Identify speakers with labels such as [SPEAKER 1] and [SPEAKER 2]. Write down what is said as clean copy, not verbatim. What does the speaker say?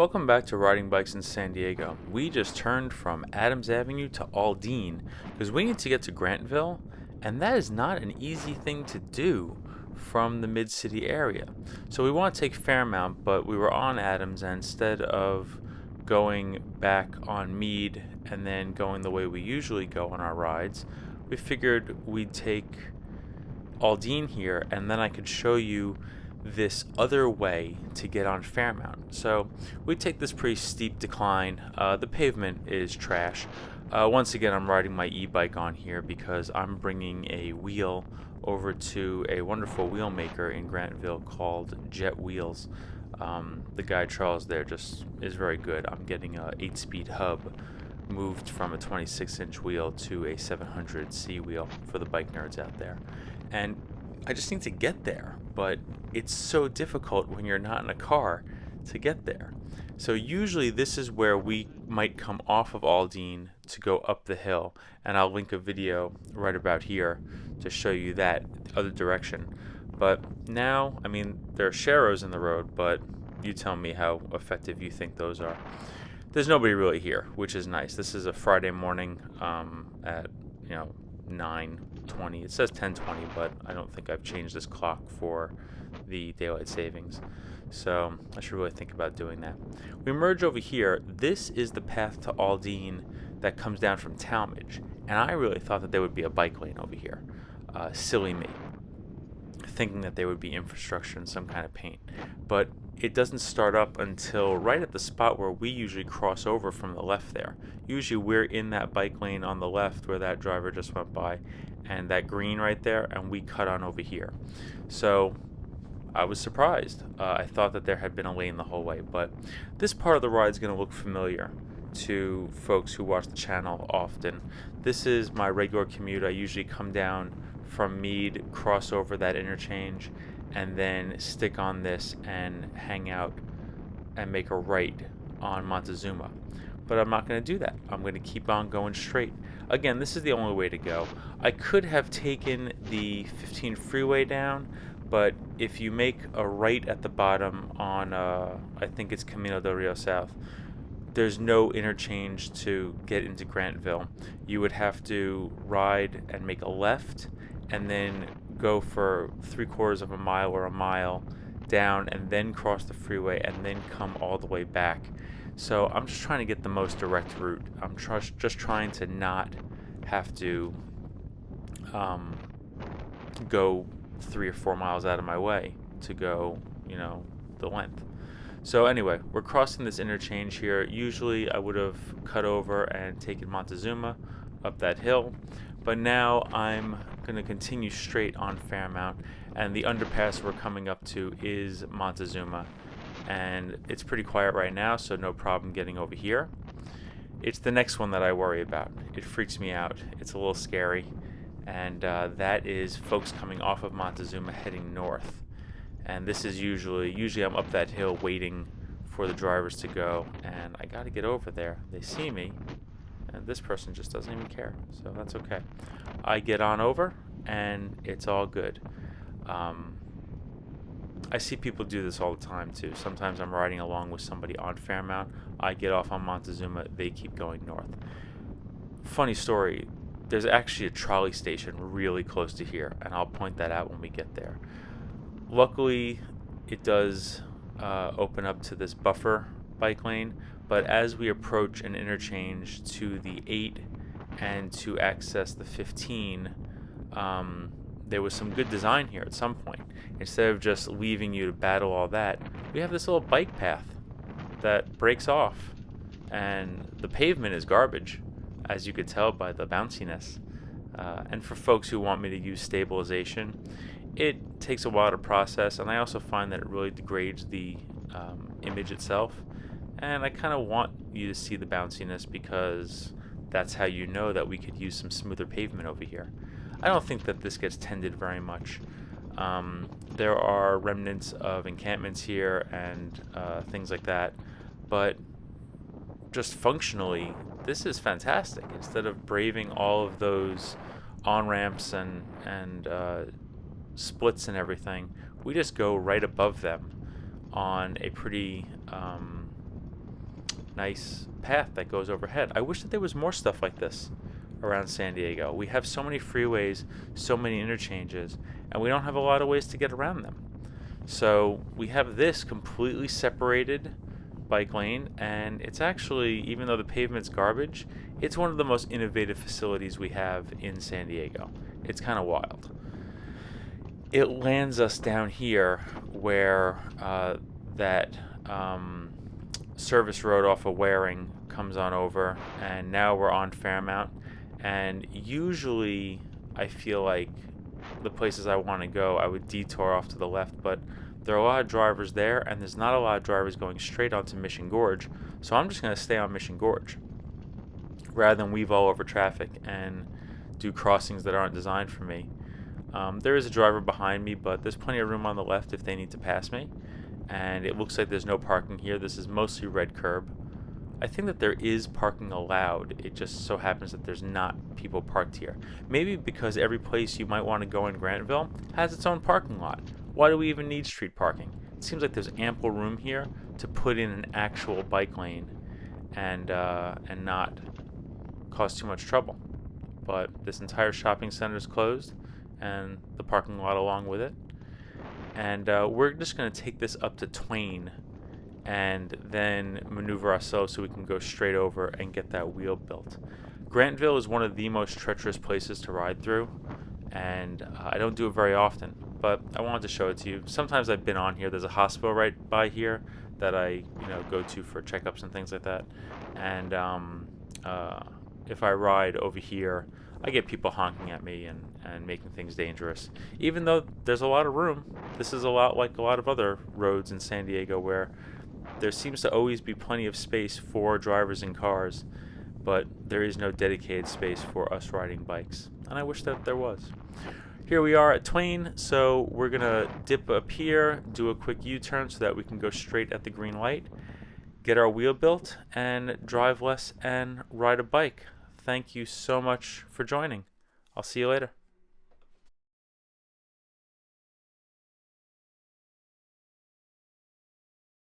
[SPEAKER 1] Welcome back to Riding Bikes in San Diego. We just turned from Adams Avenue to Aldine because we need to get to Grantville, and that is not an easy thing to do from the mid-city area. So we want to take Fairmount, but we were on Adams, and instead of going back on Mead and then going the way we usually go on our rides, we figured we'd take Aldine here, and then I could show you this other way to get on Fairmount. So we take this pretty steep decline. The pavement is trash. Once again, I'm riding my e-bike on here because I'm bringing a wheel over to a wonderful wheel maker in Grantville called Jet Wheels. The guy Charles there just is very good. I'm getting a 8-speed hub moved from a 26-inch wheel to a 700C wheel for the bike nerds out there. And I just need to get there, but it's so difficult when you're not in a car to get there. So usually this is where we might come off of Aldine to go up the hill, and I'll link a video right about here to show you that other direction. But now, I mean, there are sharrows in the road, but you tell me how effective you think those are. There's nobody really here, which is nice. This is a Friday morning at 9:20. It says 10:20, but I don't think I've changed this clock for the daylight savings, so I should really think about doing that. We merge over here. This is the path to Aldine that comes down from Talmadge, and I really thought that there would be a bike lane over here. Silly me, thinking that there would be infrastructure and some kind of paint, but it doesn't start up until right at the spot where we usually cross over from the left there. Usually we're in that bike lane on the left where that driver just went by, and that green right there, and we cut on over here. So I was surprised. I thought that there had been a lane the whole way, but this part of the ride is going to look familiar to folks who watch the channel often. This is my regular commute. I usually come down from Mead, cross over that interchange, and then stick on this and hang out and make a right on Montezuma. But I'm not going to do that. I'm going to keep on going straight. Again, this is the only way to go. I could have taken the 15 freeway down, but if you make a right at the bottom on, I think it's Camino del Rio South, there's no interchange to get into Grantville. You would have to ride and make a left and then go for 3/4 of a mile or a mile down and then cross the freeway and then come all the way back. So I'm just trying to get the most direct route. I'm just trying to not have to go 3 or 4 miles out of my way to go, the length. So anyway, we're crossing this interchange here. Usually I would have cut over and taken Montezuma up that hill, but now I'm going to continue straight on Fairmount, and the underpass we're coming up to is Montezuma, and it's pretty quiet right now, so no problem getting over here. It's the next one that I worry about. It freaks me out. It's a little scary, and that is folks coming off of Montezuma heading north. And this is usually I'm up that hill waiting for the drivers to go, and I got to get over there. They see me, and this person just doesn't even care, so that's okay. I get on over, and it's all good. I see people do this all the time too. Sometimes I'm riding along with somebody on Fairmount. I get off on Montezuma, they keep going north. Funny story, there's actually a trolley station really close to here, and I'll point that out when we get there. Luckily, it does open up to this buffer bike lane, but as we approach an interchange to the 8 and to access the 15, there was some good design here at some point. Instead of just leaving you to battle all that, we have this little bike path that breaks off, and the pavement is garbage, as you could tell by the bounciness. And for folks who want me to use stabilization, it takes a while to process, and I also find that it really degrades the image itself. And I kind of want you to see the bounciness because that's how you know that we could use some smoother pavement over here. I don't think that this gets tended very much. There are remnants of encampments here and things like that, but just functionally, this is fantastic. Instead of braving all of those on-ramps and splits and everything, we just go right above them on a pretty nice path that goes overhead. I wish that there was more stuff like this around San Diego. We have so many freeways, so many interchanges, and we don't have a lot of ways to get around them. So we have this completely separated bike lane, and it's actually, even though the pavement's garbage, it's one of the most innovative facilities we have in San Diego. It's kind of wild. It lands us down here where that service road off of Waring comes on over, and now we're on Fairmount. And usually I feel like the places I want to go, I would detour off to the left, but there are a lot of drivers there, and there's not a lot of drivers going straight onto Mission Gorge, so I'm just going to stay on Mission Gorge rather than weave all over traffic and do crossings that aren't designed for me. There is a driver behind me, but there's plenty of room on the left if they need to pass me, and it looks like there's no parking here. This is mostly red curb. I think that there is parking allowed. It just so happens that there's not people parked here. Maybe because every place you might want to go in Grantville has its own parking lot. Why do we even need street parking? It seems like there's ample room here to put in an actual bike lane and not cause too much trouble. But this entire shopping center is closed, and the parking lot along with it. And we're just going to take this up to Twain and then maneuver ourselves so we can go straight over and get that wheel built. Grantville is one of the most treacherous places to ride through, and I don't do it very often, but I wanted to show it to you. Sometimes I've been on here. There's a hospital right by here that I go to for checkups and things like that, and if I ride over here, I get people honking at me and making things dangerous. Even though there's a lot of room, this is a lot like a lot of other roads in San Diego where there seems to always be plenty of space for drivers and cars, but there is no dedicated space for us riding bikes, and I wish that there was. Here we are at Twain, so we're going to dip up here, do a quick U-turn so that we can go straight at the green light, get our wheel built, and drive less and ride a bike. Thank you so much for joining. I'll see you later.